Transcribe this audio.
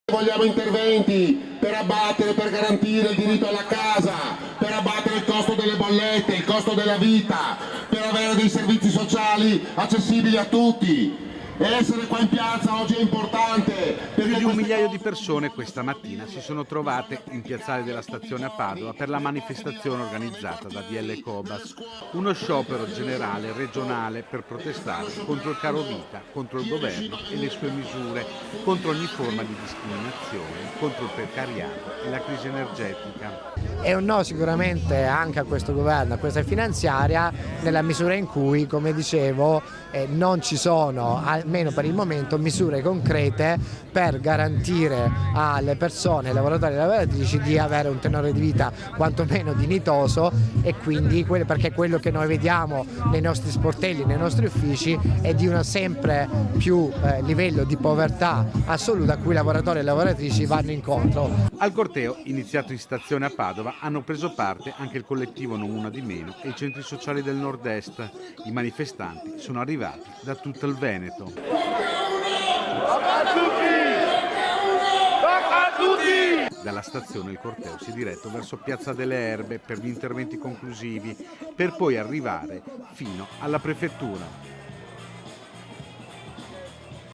Vogliamo interventi per abbattere, per garantire il diritto alla casa, per abbattere il costo delle bollette, il costo della vita, per avere dei servizi sociali accessibili a tutti. E essere qua in piazza oggi è importante. Più di 1 migliaio di persone questa mattina si sono trovate in piazzale della stazione a Padova per la manifestazione organizzata da DL Cobas, uno sciopero generale regionale per protestare contro il caro vita, contro il governo e le sue misure, contro ogni forma di discriminazione, contro il precariato e la crisi energetica. È un no sicuramente anche a questo governo, a questa finanziaria, nella misura in cui, come dicevo, non ci sono, almeno per il momento, misure concrete per garantire alle persone, ai lavoratori e alle lavoratrici di avere un tenore di vita quantomeno dignitoso, e quindi perché quello che noi vediamo nei nostri sportelli, nei nostri uffici, è di un sempre più livello di povertà assoluta a cui i lavoratori e le lavoratrici vanno incontro. Al corteo, iniziato in stazione a Padova, hanno preso parte anche il collettivo Non Una di Meno e i centri sociali del nord-est. I manifestanti sono arrivati da tutto il Veneto. Dalla stazione il corteo si è diretto verso Piazza delle Erbe per gli interventi conclusivi, per poi arrivare fino alla prefettura.